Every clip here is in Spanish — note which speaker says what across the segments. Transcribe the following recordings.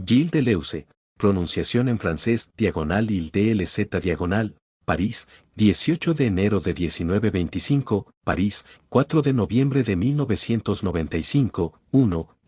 Speaker 1: Gilles Deleuze, pronunciación en francés diagonal il DLZ diagonal, París, 18 de enero de 1925, París, 4 de noviembre de 1995,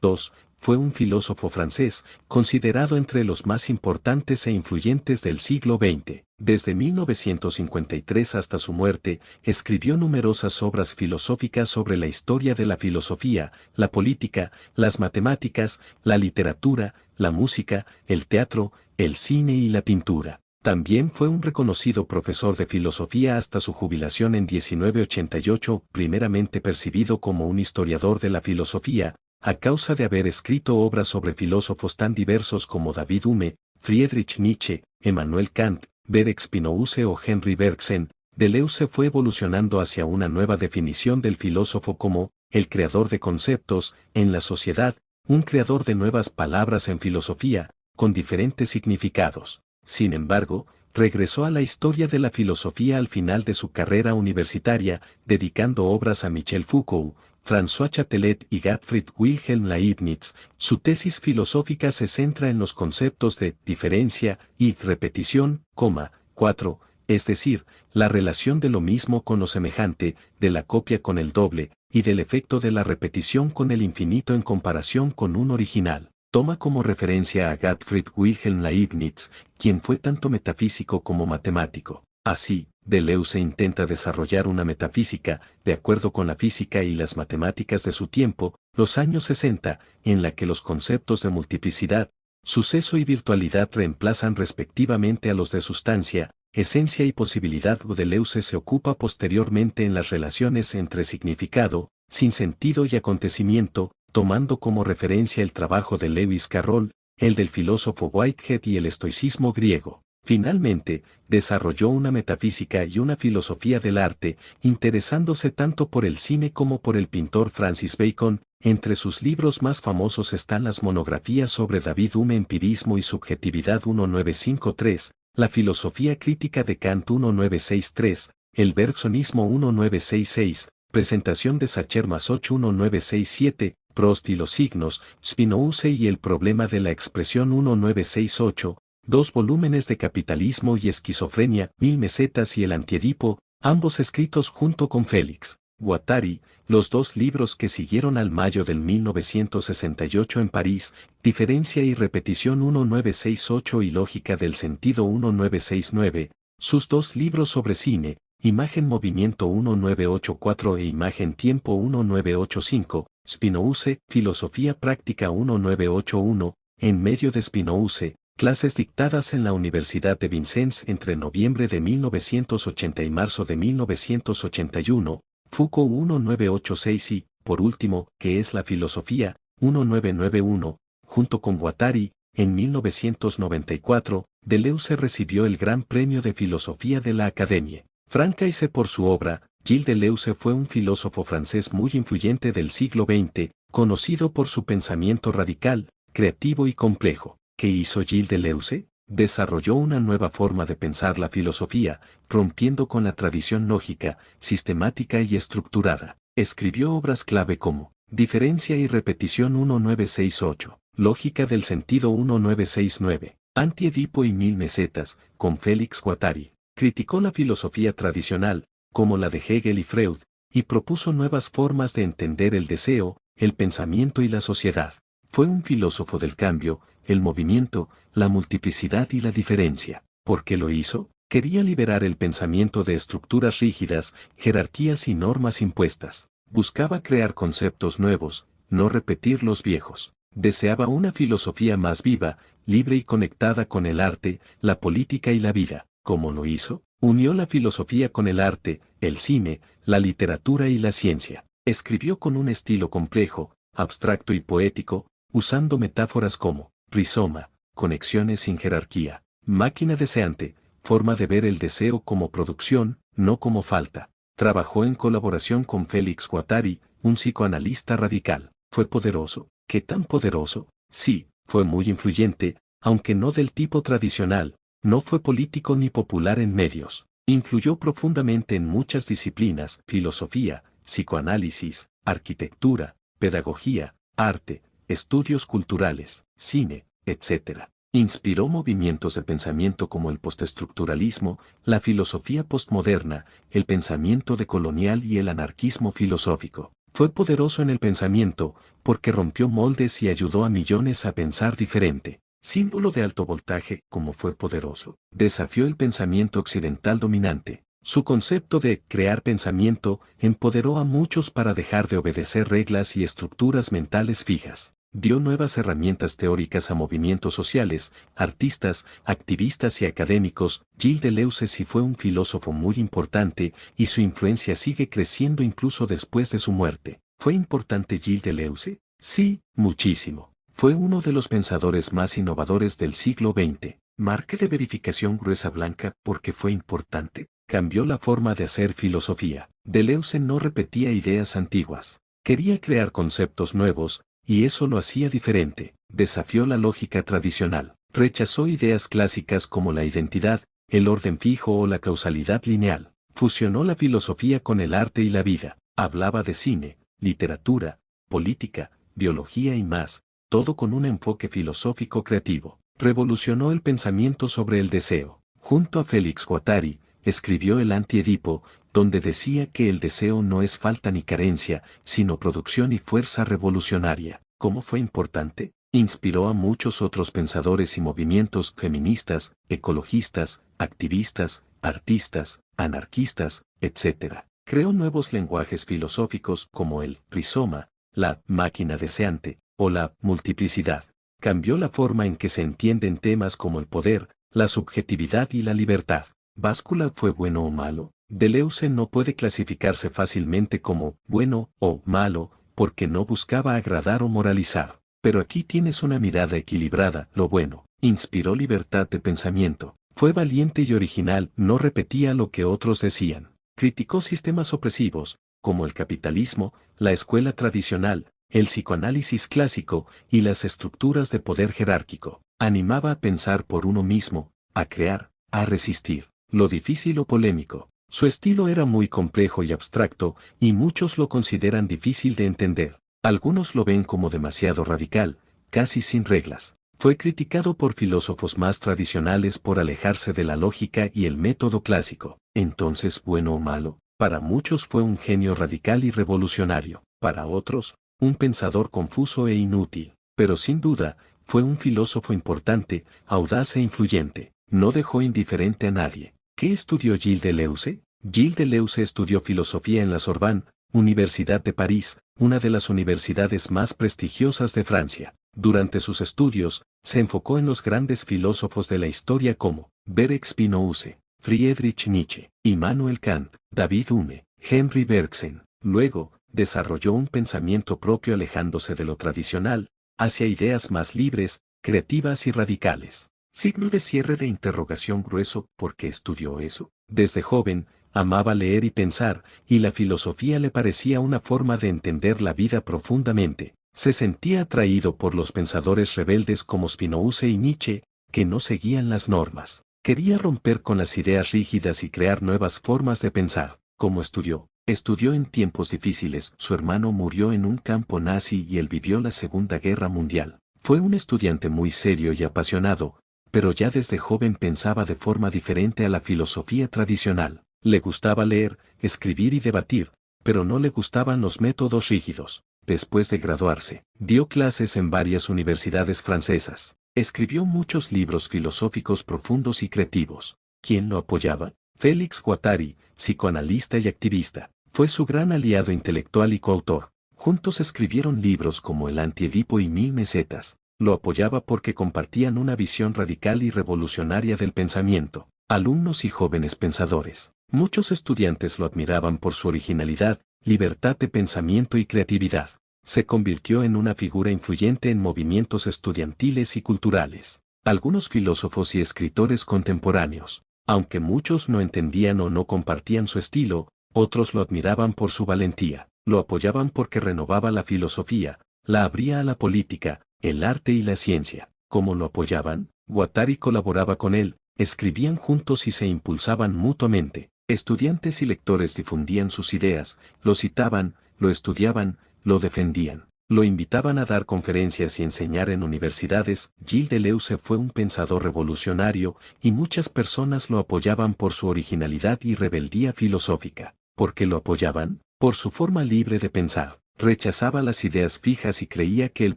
Speaker 1: 2, fue un filósofo francés, considerado entre los más importantes e influyentes del siglo XX. Desde 1953 hasta su muerte, escribió numerosas obras filosóficas sobre la historia de la filosofía, la política, las matemáticas, la literatura, la música, el teatro, el cine y la pintura. También fue un reconocido profesor de filosofía hasta su jubilación en 1988, primeramente percibido como un historiador de la filosofía, a causa de haber escrito obras sobre filósofos tan diversos como David Hume, Friedrich Nietzsche, Emmanuel Kant, Derek Spinoza o Henry Bergson. Deleuze fue evolucionando hacia una nueva definición del filósofo como el creador de conceptos en la sociedad, un creador de nuevas palabras en filosofía, con diferentes significados. Sin embargo, regresó a la historia de la filosofía al final de su carrera universitaria, dedicando obras a Michel Foucault, François Chatelet y Gottfried Wilhelm Leibniz. Su tesis filosófica se centra en los conceptos de diferencia y repetición, 4, es decir, la relación de lo mismo con lo semejante, de la copia con el doble, y del efecto de la repetición con el infinito en comparación con un original. Toma como referencia a Gottfried Wilhelm Leibniz, quien fue tanto metafísico como matemático. Así, Deleuze intenta desarrollar una metafísica, de acuerdo con la física y las matemáticas de su tiempo, los años 60, en la que los conceptos de multiplicidad, suceso y virtualidad reemplazan respectivamente a los de sustancia, esencia y posibilidad. Deleuze se ocupa posteriormente en las relaciones entre significado, sinsentido y acontecimiento, tomando como referencia el trabajo de Lewis Carroll, el del filósofo Whitehead y el estoicismo griego. Finalmente, desarrolló una metafísica y una filosofía del arte, interesándose tanto por el cine como por el pintor Francis Bacon. Entre sus libros más famosos están las monografías sobre David Hume, Empirismo y Subjetividad 1953, la filosofía crítica de Kant 1963, el Bergsonismo 1966, presentación de Sacher-Masoch 1967, Prost y los signos, Spinoza y el problema de la expresión 1968, 2 volúmenes de Capitalismo y Esquizofrenia, 1000 mesetas y el Antiedipo, ambos escritos junto con Félix Guattari, los 2 libros que siguieron al mayo del 1968 en París, Diferencia y Repetición 1968 y Lógica del Sentido 1969, sus 2 libros sobre cine, Imagen Movimiento 1984 e Imagen Tiempo 1985, Spinoza, Filosofía Práctica 1981, en medio de Spinoza, clases dictadas en la Universidad de Vincennes entre noviembre de 1980 y marzo de 1981, Foucault 1986 y, por último, ¿qué es la filosofía? 1991, junto con Guattari, en 1994, Deleuze recibió el Gran Premio de Filosofía de la Academia Française por su obra. Gilles Deleuze fue un filósofo francés muy influyente del siglo XX, conocido por su pensamiento radical, creativo y complejo. ¿Qué hizo Gilles Deleuze? Desarrolló una nueva forma de pensar la filosofía, rompiendo con la tradición lógica, sistemática y estructurada. Escribió obras clave como Diferencia y Repetición 1968, Lógica del Sentido 1969, Antiedipo y 1000 mesetas, con Félix Guattari. Criticó la filosofía tradicional, como la de Hegel y Freud, y propuso nuevas formas de entender el deseo, el pensamiento y la sociedad. Fue un filósofo del cambio, el movimiento, la multiplicidad y la diferencia. ¿Por qué lo hizo? Quería liberar el pensamiento de estructuras rígidas, jerarquías y normas impuestas. Buscaba crear conceptos nuevos, no repetir los viejos. Deseaba una filosofía más viva, libre y conectada con el arte, la política y la vida. ¿Cómo lo hizo? Unió la filosofía con el arte, el cine, la literatura y la ciencia. Escribió con un estilo complejo, abstracto y poético, usando metáforas como rizoma, conexiones sin jerarquía, máquina deseante, forma de ver el deseo como producción, no como falta. Trabajó en colaboración con Félix Guattari, un psicoanalista radical. ¿Fue poderoso? ¿Qué tan poderoso? Sí, fue muy influyente, aunque no del tipo tradicional. No fue político ni popular en medios. Influyó profundamente en muchas disciplinas: filosofía, psicoanálisis, arquitectura, pedagogía, arte, estudios culturales, cine, etc. Inspiró movimientos de pensamiento como el postestructuralismo, la filosofía postmoderna, el pensamiento decolonial y el anarquismo filosófico. Fue poderoso en el pensamiento, porque rompió moldes y ayudó a millones a pensar diferente. Símbolo de alto voltaje, como fue poderoso, desafió el pensamiento occidental dominante. Su concepto de crear pensamiento empoderó a muchos para dejar de obedecer reglas y estructuras mentales fijas. Dio nuevas herramientas teóricas a movimientos sociales, artistas, activistas y académicos. Gilles Deleuze sí fue un filósofo muy importante y su influencia sigue creciendo incluso después de su muerte. ¿Fue importante Gilles Deleuze? Sí, muchísimo. Fue uno de los pensadores más innovadores del siglo XX. Marque de verificación gruesa blanca porque fue importante. Cambió la forma de hacer filosofía. Deleuze no repetía ideas antiguas. Quería crear conceptos nuevos, y eso lo hacía diferente. Desafió la lógica tradicional. Rechazó ideas clásicas como la identidad, el orden fijo o la causalidad lineal. Fusionó la filosofía con el arte y la vida. Hablaba de cine, literatura, política, biología y más, todo con un enfoque filosófico creativo. Revolucionó el pensamiento sobre el deseo. Junto a Félix Guattari, escribió el Anti-Edipo, donde decía que el deseo no es falta ni carencia, sino producción y fuerza revolucionaria. ¿Cómo fue importante? Inspiró a muchos otros pensadores y movimientos feministas, ecologistas, activistas, artistas, anarquistas, etc. Creó nuevos lenguajes filosóficos como el rizoma, la máquina deseante o la multiplicidad. Cambió la forma en que se entienden temas como el poder, la subjetividad y la libertad. ¿Báscula fue bueno o malo? Deleuze no puede clasificarse fácilmente como bueno o malo, porque no buscaba agradar o moralizar. Pero aquí tienes una mirada equilibrada. Lo bueno, inspiró libertad de pensamiento. Fue valiente y original, no repetía lo que otros decían. Criticó sistemas opresivos, como el capitalismo, la escuela tradicional, el psicoanálisis clásico y las estructuras de poder jerárquico. Animaba a pensar por uno mismo, a crear, a resistir. Lo difícil o polémico. Su estilo era muy complejo y abstracto, y muchos lo consideran difícil de entender. Algunos lo ven como demasiado radical, casi sin reglas. Fue criticado por filósofos más tradicionales por alejarse de la lógica y el método clásico. Entonces, ¿bueno o malo? Para muchos fue un genio radical y revolucionario. Para otros, un pensador confuso e inútil. Pero sin duda, fue un filósofo importante, audaz e influyente. No dejó indiferente a nadie. ¿Qué estudió Gilles Deleuze? Gilles Deleuze estudió filosofía en la Sorbonne, Universidad de París, una de las universidades más prestigiosas de Francia. Durante sus estudios, se enfocó en los grandes filósofos de la historia como Baruch Spinoza, Friedrich Nietzsche, Immanuel Kant, David Hume, Henry Bergson. Luego, desarrolló un pensamiento propio alejándose de lo tradicional, hacia ideas más libres, creativas y radicales. Signo de cierre de interrogación grueso, ¿por qué estudió eso? Desde joven, amaba leer y pensar, y la filosofía le parecía una forma de entender la vida profundamente. Se sentía atraído por los pensadores rebeldes como Spinoza y Nietzsche, que no seguían las normas. Quería romper con las ideas rígidas y crear nuevas formas de pensar. ¿Cómo estudió? Estudió en tiempos difíciles. Su hermano murió en un campo nazi y él vivió la Segunda Guerra Mundial. Fue un estudiante muy serio y apasionado, pero ya desde joven pensaba de forma diferente a la filosofía tradicional. Le gustaba leer, escribir y debatir, pero no le gustaban los métodos rígidos. Después de graduarse, dio clases en varias universidades francesas. Escribió muchos libros filosóficos profundos y creativos. ¿Quién lo apoyaba? Félix Guattari, psicoanalista y activista. Fue su gran aliado intelectual y coautor. Juntos escribieron libros como El Anti-Edipo y Mil Mesetas. Lo apoyaba porque compartían una visión radical y revolucionaria del pensamiento. Alumnos y jóvenes pensadores. Muchos estudiantes lo admiraban por su originalidad, libertad de pensamiento y creatividad. Se convirtió en una figura influyente en movimientos estudiantiles y culturales. Algunos filósofos y escritores contemporáneos, aunque muchos no entendían o no compartían su estilo, otros lo admiraban por su valentía. Lo apoyaban porque renovaba la filosofía, la abría a la política, el arte y la ciencia. ¿Cómo lo apoyaban? Guattari colaboraba con él, escribían juntos y se impulsaban mutuamente. Estudiantes y lectores difundían sus ideas, lo citaban, lo estudiaban, lo defendían. Lo invitaban a dar conferencias y enseñar en universidades. Gilles Deleuze fue un pensador revolucionario, y muchas personas lo apoyaban por su originalidad y rebeldía filosófica. ¿Por qué lo apoyaban? Por su forma libre de pensar. Rechazaba las ideas fijas y creía que el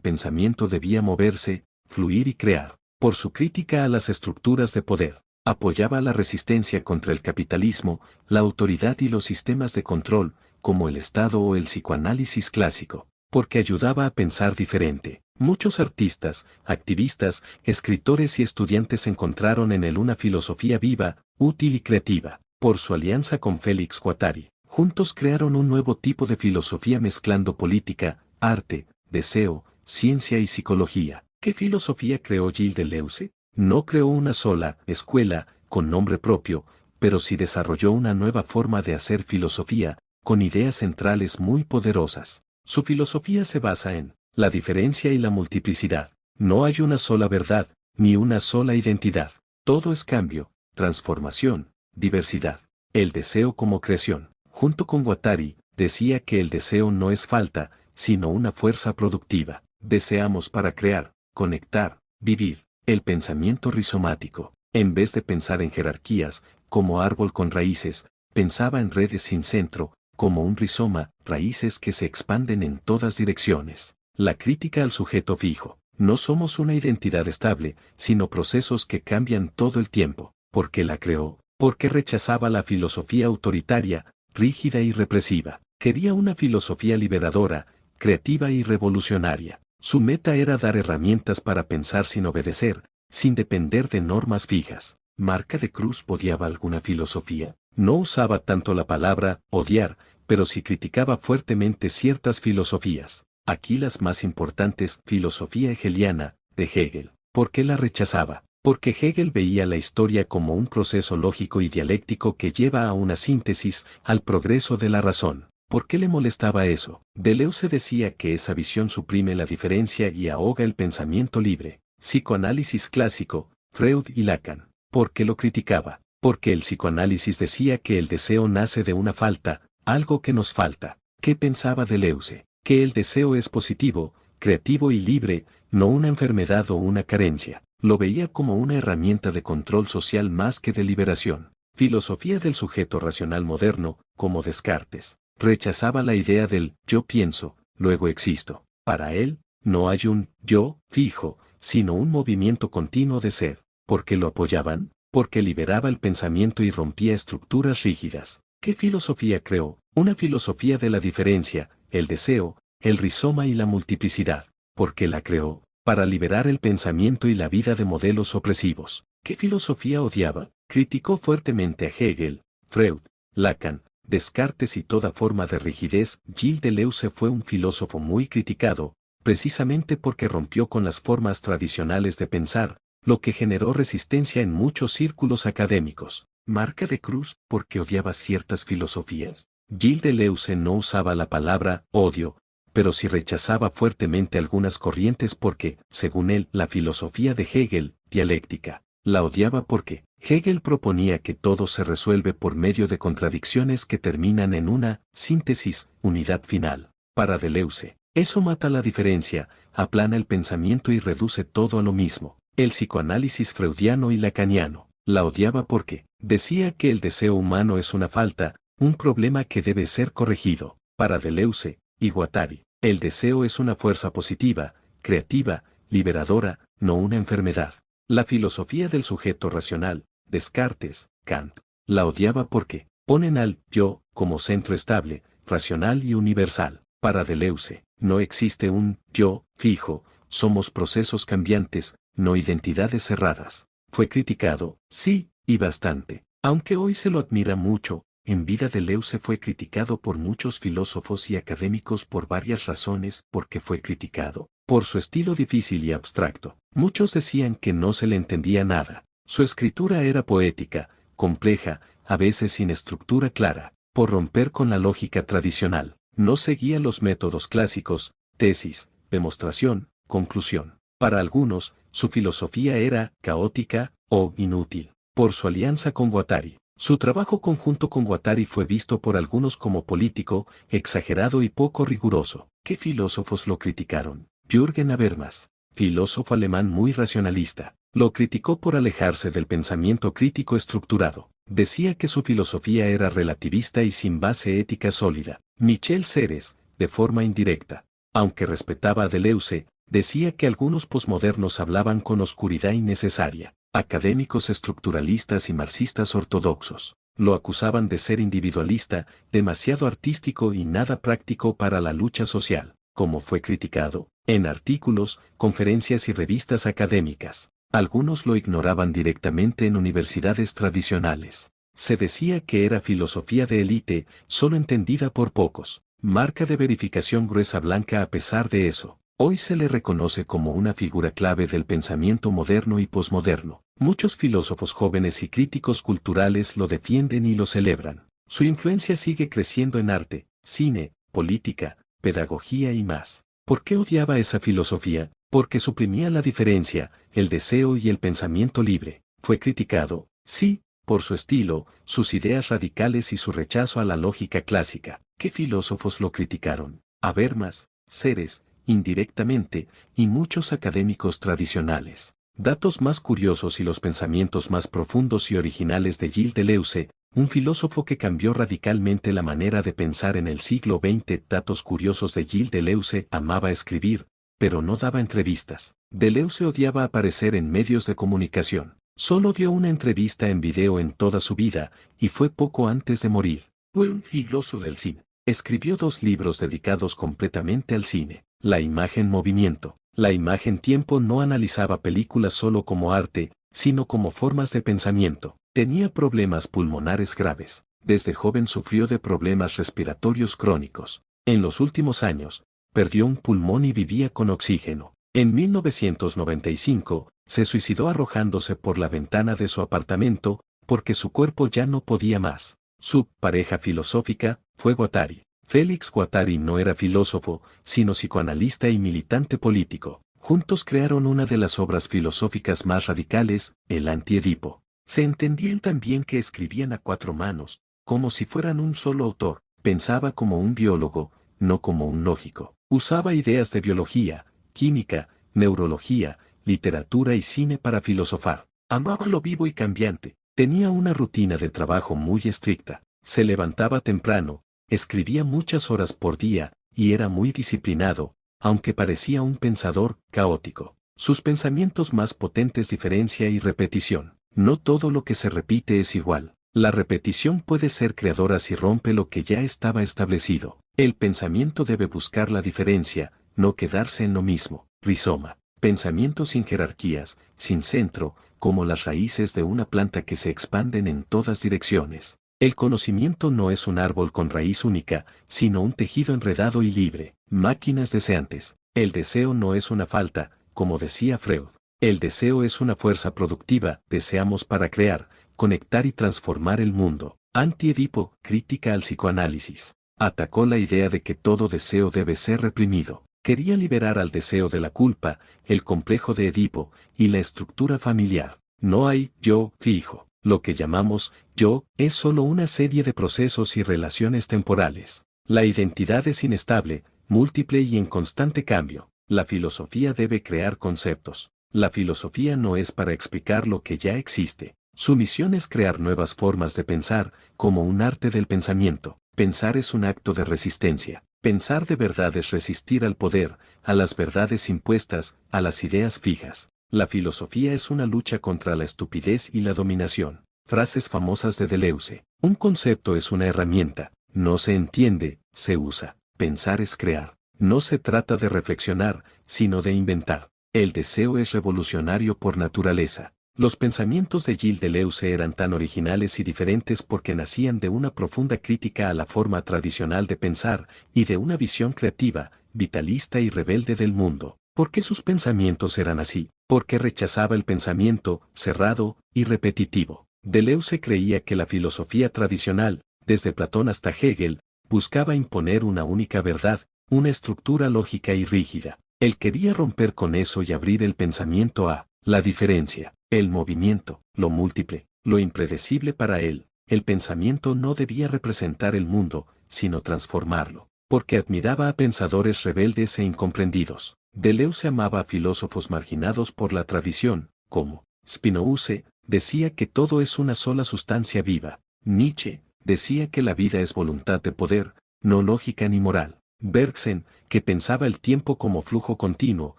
Speaker 1: pensamiento debía moverse, fluir y crear. Por su crítica a las estructuras de poder. Apoyaba la resistencia contra el capitalismo, la autoridad y los sistemas de control, como el Estado o el psicoanálisis clásico, porque ayudaba a pensar diferente. Muchos artistas, activistas, escritores y estudiantes encontraron en él una filosofía viva, útil y creativa. Por su alianza con Félix Guattari, juntos crearon un nuevo tipo de filosofía mezclando política, arte, deseo, ciencia y psicología. ¿Qué filosofía creó Gilles Deleuze? No creó una sola escuela, con nombre propio, pero sí desarrolló una nueva forma de hacer filosofía, con ideas centrales muy poderosas. Su filosofía se basa en la diferencia y la multiplicidad. No hay una sola verdad, ni una sola identidad. Todo es cambio, transformación, diversidad. El deseo como creación. Junto con Guattari, decía que el deseo no es falta, sino una fuerza productiva. Deseamos para crear, conectar, vivir. El pensamiento rizomático. En vez de pensar en jerarquías, como árbol con raíces, pensaba en redes sin centro, como un rizoma, raíces que se expanden en todas direcciones. La crítica al sujeto fijo. No somos una identidad estable, sino procesos que cambian todo el tiempo. ¿Por qué la creó? Porque rechazaba la filosofía autoritaria, rígida y represiva. Quería una filosofía liberadora, creativa y revolucionaria. Su meta era dar herramientas para pensar sin obedecer, sin depender de normas fijas. ¿Marca de Cruz odiaba alguna filosofía? No usaba tanto la palabra odiar, pero sí criticaba fuertemente ciertas filosofías. Aquí las más importantes: filosofía hegeliana, de Hegel. ¿Por qué la rechazaba? Porque Hegel veía la historia como un proceso lógico y dialéctico que lleva a una síntesis, al progreso de la razón. ¿Por qué le molestaba eso? Deleuze decía que esa visión suprime la diferencia y ahoga el pensamiento libre. Psicoanálisis clásico, Freud y Lacan. ¿Por qué lo criticaba? Porque el psicoanálisis decía que el deseo nace de una falta, algo que nos falta. ¿Qué pensaba Deleuze? Que el deseo es positivo, creativo y libre, no una enfermedad o una carencia. Lo veía como una herramienta de control social más que de liberación. Filosofía del sujeto racional moderno, como Descartes. Rechazaba la idea del yo pienso, luego existo. Para él, no hay un yo fijo, sino un movimiento continuo de ser. ¿Por qué lo apoyaban? Porque liberaba el pensamiento y rompía estructuras rígidas. ¿Qué filosofía creó? Una filosofía de la diferencia, el deseo, el rizoma y la multiplicidad. ¿Por qué la creó? Para liberar el pensamiento y la vida de modelos opresivos. ¿Qué filosofía odiaba? Criticó fuertemente a Hegel, Freud, Lacan, Descartes y toda forma de rigidez. Gilles Deleuze fue un filósofo muy criticado, precisamente porque rompió con las formas tradicionales de pensar, lo que generó resistencia en muchos círculos académicos. Marca de Cruz, porque odiaba ciertas filosofías. Gilles Deleuze no usaba la palabra odio, pero sí rechazaba fuertemente algunas corrientes porque, según él, la filosofía de Hegel, dialéctica, la odiaba porque Hegel proponía que todo se resuelve por medio de contradicciones que terminan en una síntesis, unidad final. Para Deleuze, eso mata la diferencia, aplana el pensamiento y reduce todo a lo mismo. El psicoanálisis freudiano y lacaniano la odiaba porque decía que el deseo humano es una falta, un problema que debe ser corregido. Para Deleuze y Guattari, el deseo es una fuerza positiva, creativa, liberadora, no una enfermedad. La filosofía del sujeto racional, Descartes, Kant, la odiaba porque ponen al yo como centro estable, racional y universal. Para Deleuze, no existe un yo fijo, somos procesos cambiantes, no identidades cerradas. Fue criticado, sí, y bastante. Aunque hoy se lo admira mucho, en vida Deleuze fue criticado por muchos filósofos y académicos por varias razones. ¿Por qué fue criticado? Por su estilo difícil y abstracto. Muchos decían que no se le entendía nada. Su escritura era poética, compleja, a veces sin estructura clara. Por romper con la lógica tradicional. No seguía los métodos clásicos, tesis, demostración, conclusión. Para algunos, su filosofía era caótica o inútil. Por su alianza con Guattari. Su trabajo conjunto con Guattari fue visto por algunos como político, exagerado y poco riguroso. ¿Qué filósofos lo criticaron? Jürgen Habermas, filósofo alemán muy racionalista, lo criticó por alejarse del pensamiento crítico estructurado. Decía que su filosofía era relativista y sin base ética sólida. Michel Serres, de forma indirecta, aunque respetaba a Deleuze, decía que algunos posmodernos hablaban con oscuridad innecesaria. Académicos estructuralistas y marxistas ortodoxos lo acusaban de ser individualista, demasiado artístico y nada práctico para la lucha social, como fue criticado en artículos, conferencias y revistas académicas. Algunos lo ignoraban directamente en universidades tradicionales. Se decía que era filosofía de élite, solo entendida por pocos, marca de verificación gruesa blanca. A pesar de eso, hoy se le reconoce como una figura clave del pensamiento moderno y posmoderno. Muchos filósofos jóvenes y críticos culturales lo defienden y lo celebran. Su influencia sigue creciendo en arte, cine, política, pedagogía y más. ¿Por qué odiaba esa filosofía? Porque suprimía la diferencia, el deseo y el pensamiento libre. Fue criticado, sí, por su estilo, sus ideas radicales y su rechazo a la lógica clásica. ¿Qué filósofos lo criticaron? Habermas, Serres, indirectamente, y muchos académicos tradicionales. Datos más curiosos y los pensamientos más profundos y originales de Gilles Deleuze, un filósofo que cambió radicalmente la manera de pensar en el siglo XX. Datos curiosos de Gilles Deleuze: amaba escribir, pero no daba entrevistas. Deleuze odiaba aparecer en medios de comunicación. Solo dio una entrevista en video en toda su vida, y fue poco antes de morir. Fue un filósofo del cine. Escribió 2 libros dedicados completamente al cine. La imagen movimiento. La imagen tiempo. No analizaba películas solo como arte, sino como formas de pensamiento. Tenía problemas pulmonares graves. Desde joven sufrió de problemas respiratorios crónicos. En los últimos años, perdió un pulmón y vivía con oxígeno. En 1995, se suicidó arrojándose por la ventana de su apartamento, porque su cuerpo ya no podía más. Su pareja filosófica fue Guattari. Félix Guattari no era filósofo, sino psicoanalista y militante político. Juntos crearon una de las obras filosóficas más radicales, el Anti-Edipo. Se entendían tan bien que escribían a 4 manos, como si fueran un solo autor. Pensaba como un biólogo, no como un lógico. Usaba ideas de biología, química, neurología, literatura y cine para filosofar. Amaba lo vivo y cambiante. Tenía una rutina de trabajo muy estricta. Se levantaba temprano, escribía muchas horas por día, y era muy disciplinado, aunque parecía un pensador caótico. Sus pensamientos más potentes: diferencia y repetición. No todo lo que se repite es igual. La repetición puede ser creadora si rompe lo que ya estaba establecido. El pensamiento debe buscar la diferencia, no quedarse en lo mismo. Rizoma. Pensamiento sin jerarquías, sin centro, como las raíces de una planta que se expanden en todas direcciones. El conocimiento no es un árbol con raíz única, sino un tejido enredado y libre. Máquinas deseantes. El deseo no es una falta, como decía Freud. El deseo es una fuerza productiva. Deseamos para crear, conectar y transformar el mundo. Anti-Edipo, crítica al psicoanálisis. Atacó la idea de que todo deseo debe ser reprimido. Quería liberar al deseo de la culpa, el complejo de Edipo, y la estructura familiar. No hay yo fijo. Lo que llamamos yo es solo una serie de procesos y relaciones temporales. La identidad es inestable, múltiple y en constante cambio. La filosofía debe crear conceptos. La filosofía no es para explicar lo que ya existe. Su misión es crear nuevas formas de pensar, como un arte del pensamiento. Pensar es un acto de resistencia. Pensar de verdad es resistir al poder, a las verdades impuestas, a las ideas fijas. La filosofía es una lucha contra la estupidez y la dominación. Frases famosas de Deleuze. Un concepto es una herramienta, no se entiende, se usa. Pensar es crear. No se trata de reflexionar, sino de inventar. El deseo es revolucionario por naturaleza. Los pensamientos de Gilles Deleuze eran tan originales y diferentes porque nacían de una profunda crítica a la forma tradicional de pensar y de una visión creativa, vitalista y rebelde del mundo. ¿Por qué sus pensamientos eran así? Porque rechazaba el pensamiento cerrado y repetitivo. Deleuze creía que la filosofía tradicional, desde Platón hasta Hegel, buscaba imponer una única verdad, una estructura lógica y rígida. Él quería romper con eso y abrir el pensamiento a la diferencia, el movimiento, lo múltiple, lo impredecible. Para él, el pensamiento no debía representar el mundo, sino transformarlo. porque admiraba a pensadores rebeldes e incomprendidos. Deleuze amaba a filósofos marginados por la tradición, como Spinoza, decía que todo es una sola sustancia viva. Nietzsche decía que la vida es voluntad de poder, no lógica ni moral. Bergson, que pensaba el tiempo como flujo continuo,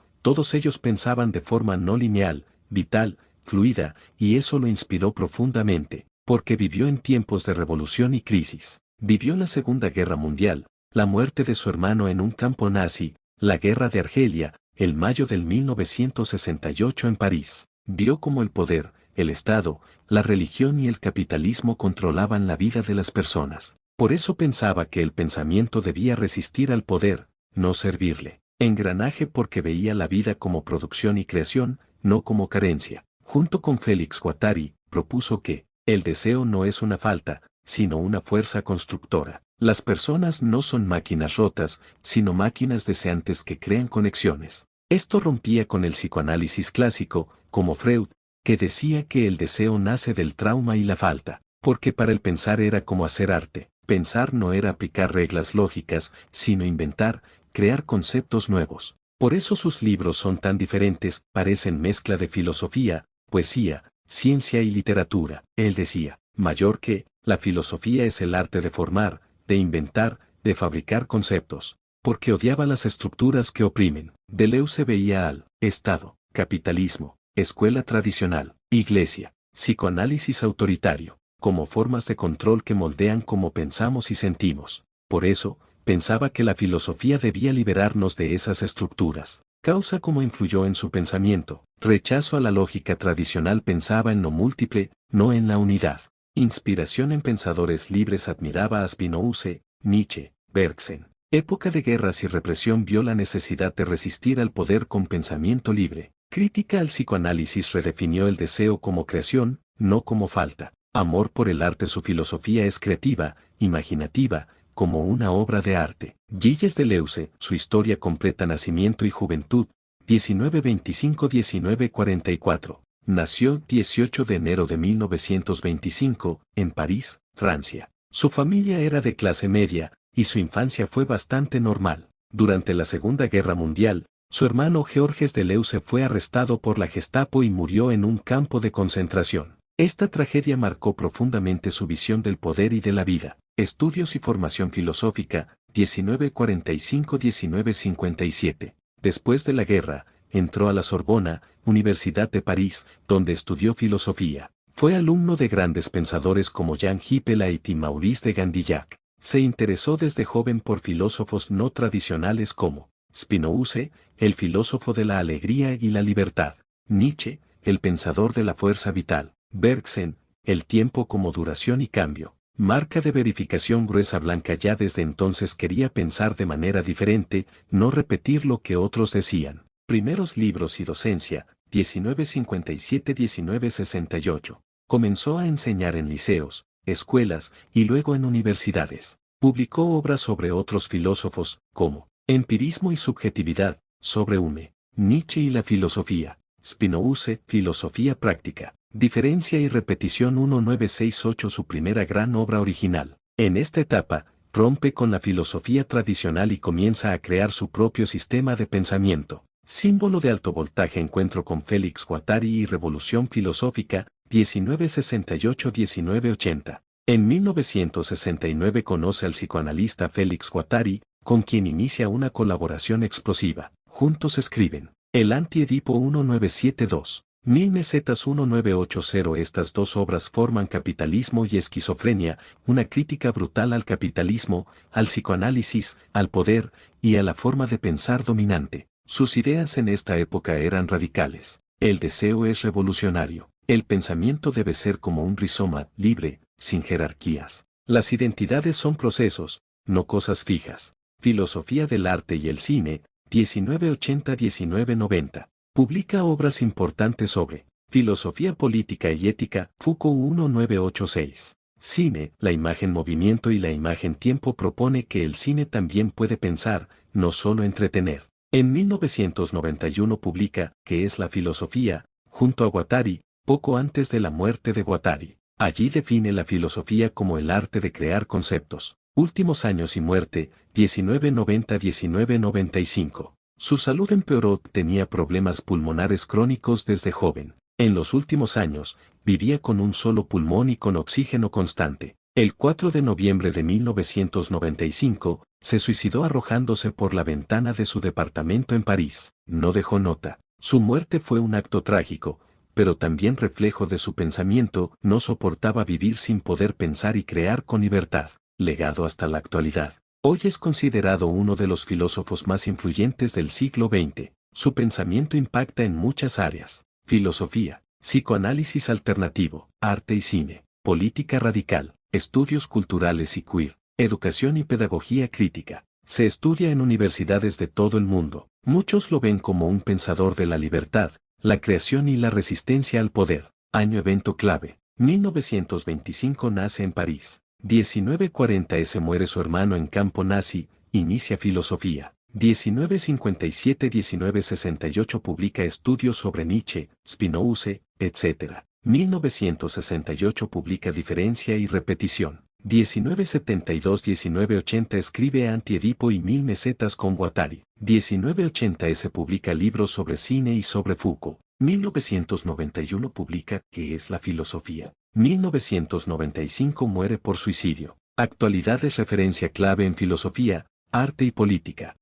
Speaker 1: todos ellos pensaban de forma no lineal, vital, fluida, y eso lo inspiró profundamente, porque vivió en tiempos de revolución y crisis. Vivió la Segunda Guerra Mundial, la muerte de su hermano en un campo nazi, la Guerra de Argelia, el mayo del 1968 en París. Vio cómo el poder, el Estado, la religión y el capitalismo controlaban la vida de las personas. Por eso pensaba que el pensamiento debía resistir al poder, no servirle. Engranaje porque veía la vida como producción y creación, no como carencia. Junto con Félix Guattari, propuso que el deseo no es una falta, sino una fuerza constructora. Las personas no son máquinas rotas, sino máquinas deseantes que crean conexiones. Esto rompía con el psicoanálisis clásico, como Freud, que decía que el deseo nace del trauma y la falta, porque para el pensar era como hacer arte. Pensar no era aplicar reglas lógicas, sino inventar, crear conceptos nuevos. Por eso sus libros son tan diferentes, parecen mezcla de filosofía, poesía, ciencia y literatura. Él decía, mayor que, la filosofía es el arte de formar, de inventar, de fabricar conceptos, porque odiaba las estructuras que oprimen. Deleuze veía al Estado, capitalismo, escuela tradicional, iglesia, psicoanálisis autoritario, como formas de control que moldean cómo pensamos y sentimos. Por eso, pensaba que la filosofía debía liberarnos de esas estructuras. Causa cómo influyó en su pensamiento. Rechazo a la lógica tradicional, pensaba en lo múltiple, no en la unidad. Inspiración en pensadores libres, admiraba a Spinoza, Nietzsche, Bergson. Época de guerras y represión, vio la necesidad de resistir al poder con pensamiento libre. Crítica al psicoanálisis, redefinió el deseo como creación, no como falta. Amor por el arte, su filosofía es creativa, imaginativa, como una obra de arte. Gilles Deleuze, su historia completa, nacimiento y juventud, 1925-1944. Nació 18 de enero de 1925, en París, Francia. Su familia era de clase media, y su infancia fue bastante normal. Durante la Segunda Guerra Mundial, su hermano Georges Deleuze fue arrestado por la Gestapo y murió en un campo de concentración. Esta tragedia marcó profundamente su visión del poder y de la vida. Estudios y formación filosófica, 1945-1957. Después de la guerra, entró a la Sorbona, Universidad de París, donde estudió filosofía. Fue alumno de grandes pensadores como Jean Hippolyte y Maurice de Gandillac. Se interesó desde joven por filósofos no tradicionales como Spinoza, el filósofo de la alegría y la libertad; Nietzsche, el pensador de la fuerza vital; Bergson, el tiempo como duración y cambio. Marca de verificación gruesa blanca. Ya desde entonces quería pensar de manera diferente, no repetir lo que otros decían. Primeros libros y docencia, 1957-1968. Comenzó a enseñar en liceos, escuelas y luego en universidades. Publicó obras sobre otros filósofos, como Empirismo y subjetividad, sobre Hume, Nietzsche y la filosofía; Spinoza, filosofía práctica, diferencia y repetición, 1968, su primera gran obra original. En esta etapa, rompe con la filosofía tradicional y comienza a crear su propio sistema de pensamiento. Símbolo de alto voltaje, encuentro con Félix Guattari y revolución filosófica, 1968-1980. En 1969 conoce al psicoanalista Félix Guattari, con quien inicia una colaboración explosiva. Juntos escriben El Anti-Edipo 1972, Mil Mesetas 1980. Estas dos obras forman Capitalismo y Esquizofrenia, una crítica brutal al capitalismo, al psicoanálisis, al poder y a la forma de pensar dominante. Sus ideas en esta época eran radicales. El deseo es revolucionario. El pensamiento debe ser como un rizoma, libre, sin jerarquías. Las identidades son procesos, no cosas fijas. Filosofía del arte y el cine, 1980-1990. Publica obras importantes sobre filosofía política y ética, Foucault, 1986. Cine, la imagen movimiento y la imagen tiempo. Propone que el cine también puede pensar, no solo entretener. En 1991 publica ¿Qué es la filosofía?, junto a Guattari, poco antes de la muerte de Guattari. Allí define la filosofía como el arte de crear conceptos. Últimos años y muerte, 1990-1995. Su salud empeoró, tenía problemas pulmonares crónicos desde joven. En los últimos años, vivía con un solo pulmón y con oxígeno constante. El 4 de noviembre de 1995, se suicidó arrojándose por la ventana de su departamento en París. No dejó nota. Su muerte fue un acto trágico, pero también reflejo de su pensamiento. No soportaba vivir sin poder pensar y crear con libertad. Legado hasta la actualidad. Hoy es considerado uno de los filósofos más influyentes del siglo XX. Su pensamiento impacta en muchas áreas: filosofía, psicoanálisis alternativo, arte y cine, política radical, estudios culturales y queer, educación y pedagogía crítica. Se estudia en universidades de todo el mundo. Muchos lo ven como un pensador de la libertad, la creación y la resistencia al poder. Año evento clave. 1925 nace en París. 1940 muere su hermano en campo nazi, inicia filosofía. 1957-1968 publica estudios sobre Nietzsche, Spinoza, etc. 1968 publica Diferencia y repetición. 1972-1980 escribe Anti-Edipo y Mil mesetas con Guattari. 1980 publica libros sobre cine y sobre Foucault. 1991 publica ¿Qué es la filosofía? 1995 muere por suicidio. Actualidad es referencia clave en filosofía, arte y política.